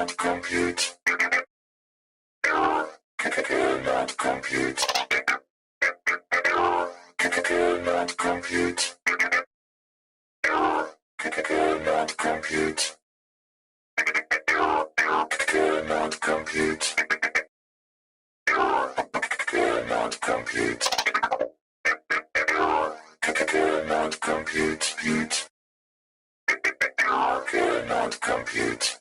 compute. Cannot compute. Cannot compute. Cannot compute. Cannot compute. Cannot compute. Cannot compute. Cannot compute.